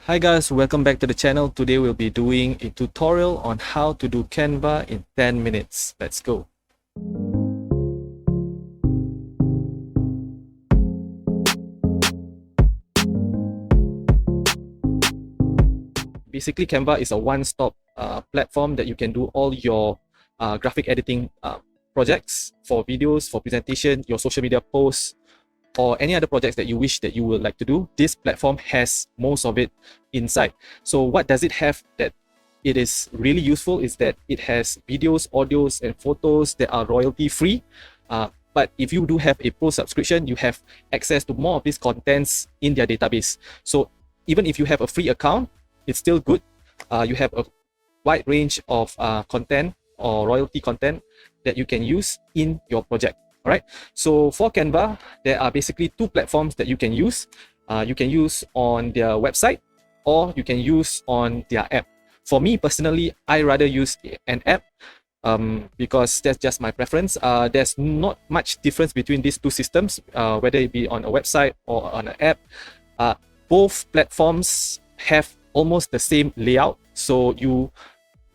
Hi guys, welcome back to the channel. Today we'll be doing a tutorial on how to do Canva in 10 minutes. Let's go. Basically, Canva is a one-stop platform that you can do all your graphic editing projects for videos, for presentation, your social media posts, or any other projects that you wish that you would like to do. This platform has most of it inside. So what does it have that it is really useful is that it has videos, audios, and photos that are royalty free. But if you do have a pro subscription, you have access to more of these contents in their database. So even if you have a free account, it's still good. You have a wide range of content or royalty content that you can use in your project. All right. So for Canva, there are basically two platforms that you can use. You can use on their website or you can use on their app. For me personally, I rather use an app because that's just my preference. There's not much difference between these two systems, whether it be on a website or on an app. Both platforms have almost the same layout, so you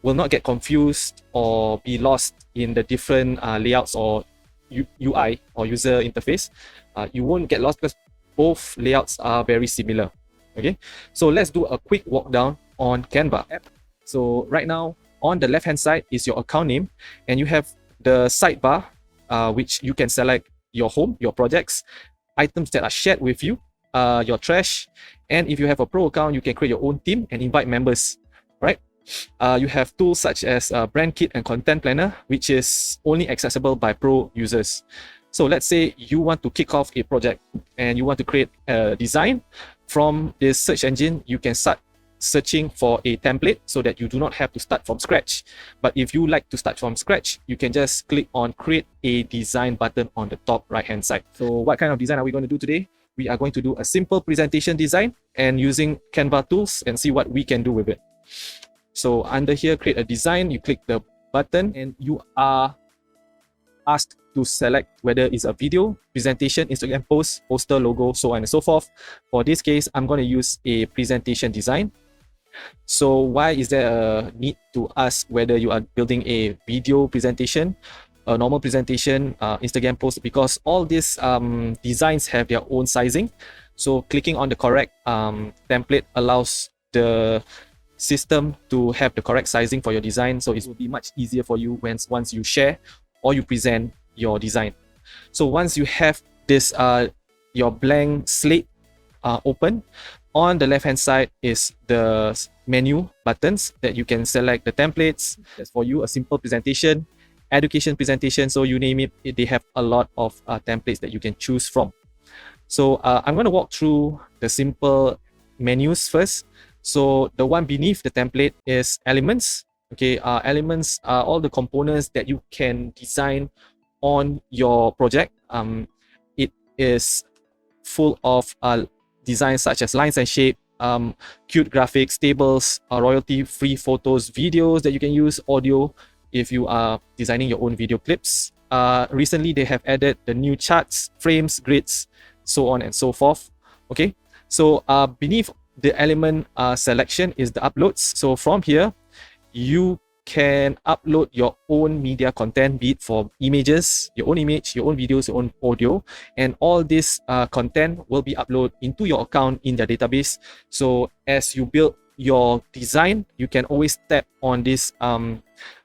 will not get confused or be lost in the different layouts or UI or user interface. You won't get lost because both layouts are very similar. Okay, so let's do a quick walk down on Canva app. So right now on the left hand side is your account name, and you have the sidebar which you can select your home, your projects, items that are shared with you, your trash, and if you have a pro account, you can create your own team and invite members, right? You have tools such as brand kit and content planner, which is only accessible by pro users. So let's say you want to kick off a project and you want to create a design. From this search engine, you can start searching for a template so that you do not have to start from scratch. But if you like to start from scratch, you can just click on create a design button on the top right hand side. So what kind of design are we going to do today? We are going to do a simple presentation design and using Canva tools and see what we can do with it. So under here, create a design, you click the button and you are asked to select whether it's a video, presentation, Instagram post, poster, logo, so on and so forth. For this case, I'm going to use a presentation design. So why is there a need to ask whether you are building a video presentation, a normal presentation, Instagram post? Because all these designs have their own sizing. So clicking on the correct template allows the system to have the correct sizing for your design, so it will be much easier for you once you share or you present your design. So once you have this your blank slate open, on the left hand side is the menu buttons that you can select the templates. That's for you a simple presentation, education presentation, so you name it, they have a lot of templates that you can choose from. So I'm going to walk through the simple menus first. So the one beneath the template is elements. Okay, elements are all the components that you can design on your project. It is full of designs such as lines and shape, cute graphics, tables, royalty-free photos, videos that you can use, audio if you are designing your own video clips. Recently, they have added the new charts, frames, grids, so on and so forth. Okay, so beneath the element selection is the uploads. So from here, you can upload your own media content, be it for images, your own image, your own videos, your own audio, and all this content will be uploaded into your account in their database. So as you build your design, you can always tap on this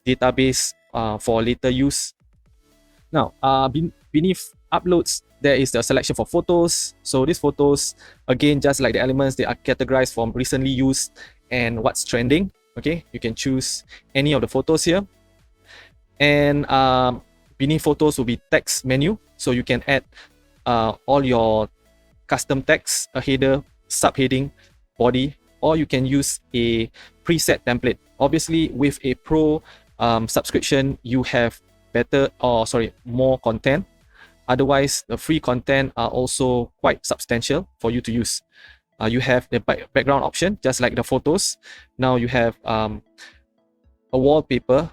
database for later use. Now, beneath uploads, there is the selection for photos. So these photos, again, just like the elements, they are categorized from recently used and what's trending. Okay, you can choose any of the photos here. And beneath photos will be text menu. So you can add all your custom text, a header, subheading, body, or you can use a preset template. Obviously, with a pro subscription, you have more content. Otherwise, the free content are also quite substantial for you to use. You have the background option, just like the photos. Now you have a wallpaper.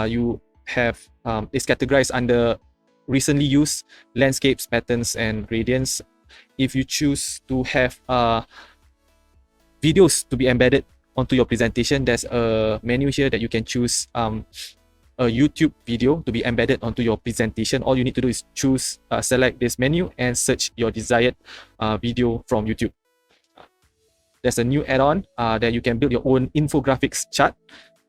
You have it's categorized under recently used, landscapes, patterns, and gradients. If you choose to have videos to be embedded onto your presentation, there's a menu here that you can choose a YouTube video to be embedded onto your presentation. All you need to do is choose, select this menu and search your desired video from YouTube. There's a new add-on that you can build your own infographics chart.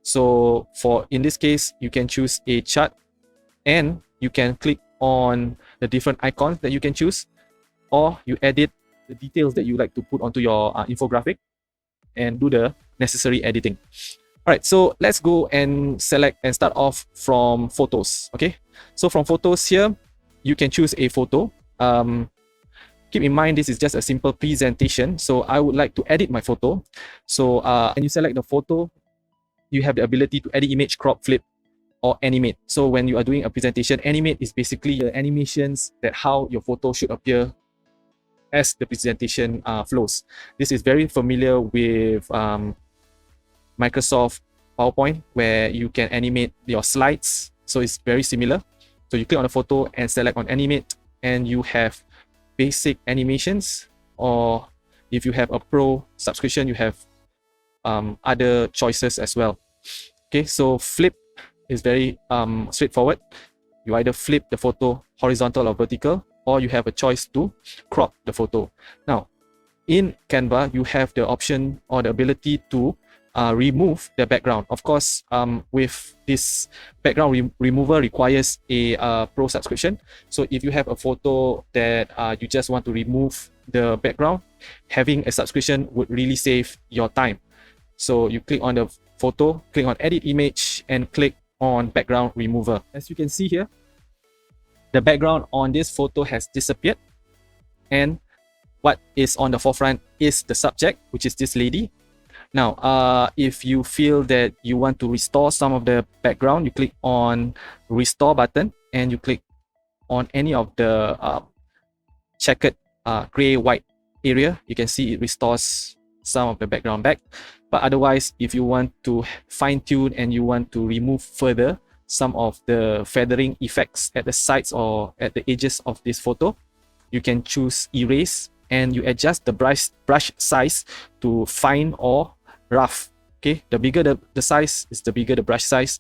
So in this case, you can choose a chart and you can click on the different icons that you can choose, or you edit the details that you like to put onto your infographic and do the necessary editing. All right, so let's go and select and start off from photos. Okay, so from photos here, you can choose a photo. Keep in mind, this is just a simple presentation. So I would like to edit my photo. So when you select the photo, you have the ability to edit image, crop, flip, or animate. So when you are doing a presentation, animate is basically the animations that how your photo should appear as the presentation flows. This is very familiar with Microsoft PowerPoint, where you can animate your slides. So it's very similar. So you click on the photo and select on animate, and you have basic animations, or if you have a pro subscription, you have other choices as well. Okay, so flip is very straightforward. You either flip the photo horizontal or vertical, or you have a choice to crop the photo. Now, in Canva, you have the option or the ability to remove the background. Of course, with this background remover requires a pro subscription. So if you have a photo that you just want to remove the background, having a subscription would really save your time. So you click on the photo, click on edit image, and click on background remover. As you can see here, the background on this photo has disappeared, and what is on the forefront is the subject, which is this lady. Now, if you feel that you want to restore some of the background, you click on restore button and you click on any of the checkered gray white area. You can see it restores some of the background back. But otherwise, if you want to fine tune and you want to remove further some of the feathering effects at the sides or at the edges of this photo, you can choose erase and you adjust the brush size to fine or rough. Okay, the bigger the size is the bigger the brush size,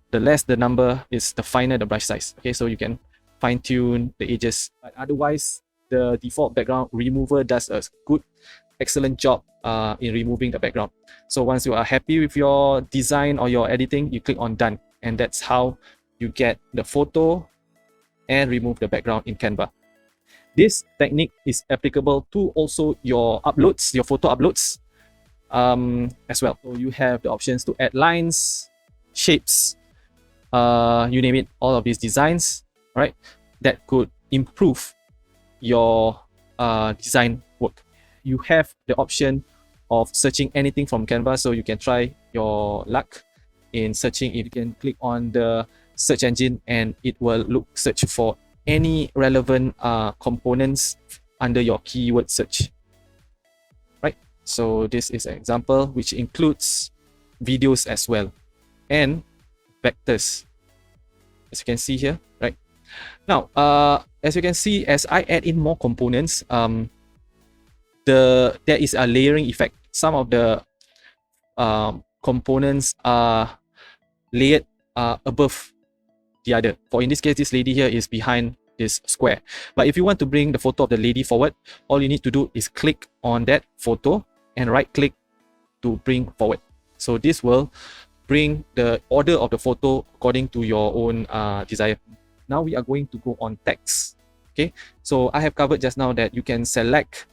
the less the number is the finer the brush size. Okay, so you can fine tune the edges. But otherwise, the default background remover does a excellent job in removing the background. So once you are happy with your design or your editing, you click on done, and that's how you get the photo and remove the background in Canva. This technique is applicable to also your uploads, your photo uploads as well. So you have the options to add lines, shapes, you name it, all of these designs, right? That could improve your design work. You have the option of searching anything from Canva, so you can try your luck in searching. You can click on the search engine and it will search for any relevant components under your keyword search, right? So this is an example which includes videos as well and vectors, as you can see here, right? Now, as you can see, as I add in more components, there is a layering effect. Some of the components are layered above the other. For in this case, this lady here is behind this square. But if you want to bring the photo of the lady forward, all you need to do is click on that photo and right click to bring forward. So this will bring the order of the photo according to your own desire. Now we are going to go on text. Okay, so I have covered just now that you can select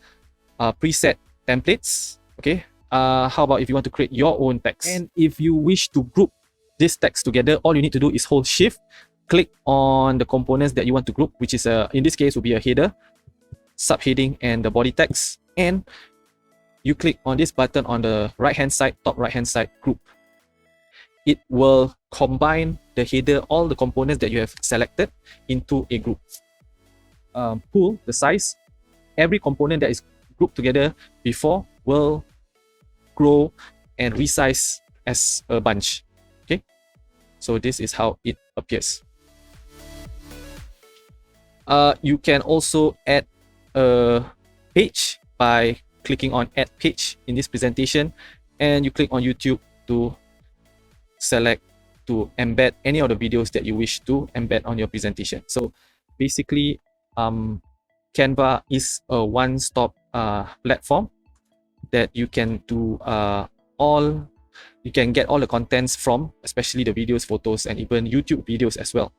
preset templates. Okay, how about if you want to create your own text? And if you wish to group this text together, all you need to do is hold shift, click on the components that you want to group, which is in this case will be a header, subheading, and the body text, and you click on this button on the right hand side, top right hand side, group. It will combine the header, all the components that you have selected, into a group. Pull the size. Every component that is grouped together before will grow and resize as a bunch. Okay, so this is how it appears. You can also add a page by clicking on add page in this presentation, and you click on YouTube to select to embed any of the videos that you wish to embed on your presentation. So basically, Canva is a one-stop platform that you can do you can get all the contents from, especially the videos, photos, and even YouTube videos as well.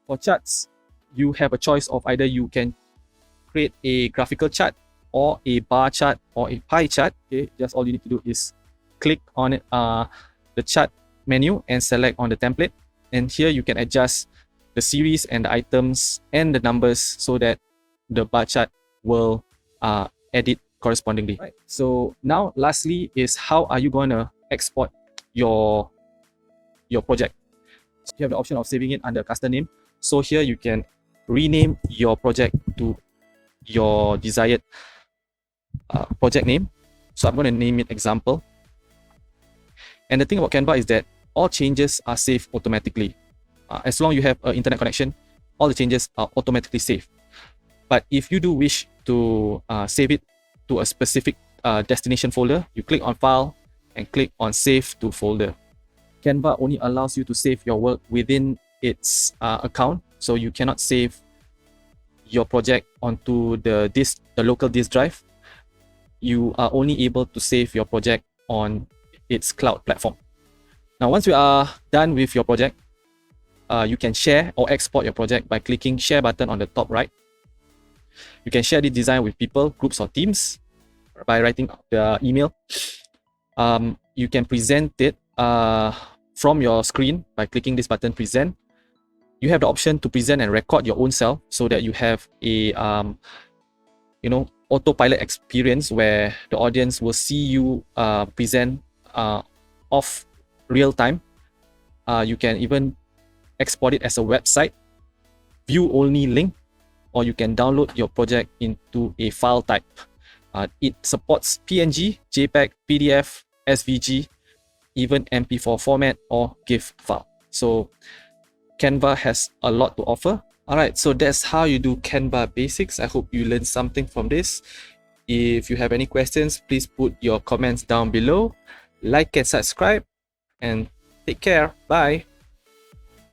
For charts, you have a choice of either you can create a graphical chart or a bar chart or a pie chart. Okay, just all you need to do is click on it, the chart menu, and select on the template, and here you can adjust the series and the items and the numbers so that the bar chart will edit correspondingly. Right. So now lastly is how are you going to export your project. So you have the option of saving it under custom name. So here you can rename your project to your desired project name. So I'm going to name it example. And the thing about Canva is that all changes are saved automatically. As long as you have an internet connection, all the changes are automatically saved. But if you do wish to save it to a specific destination folder, you click on File and click on Save to Folder. Canva only allows you to save your work within its account, so you cannot save your project onto the local disk drive. You are only able to save your project on its cloud platform. Now, once you are done with your project, you can share or export your project by clicking Share button on the top right. You can share the design with people, groups, or teams by writing the email. You can present it from your screen by clicking this button, Present. You have the option to present and record your own self so that you have a autopilot experience where the audience will see you present off real time. You can even export it as a website, view only link, or you can download your project into a file type. It supports PNG, JPEG, PDF, SVG, even MP4 format or GIF file. So Canva has a lot to offer. Alright, so that's how you do Canva basics. I hope you learned something from this. If you have any questions, please put your comments down below. Like and subscribe, and take care. Bye.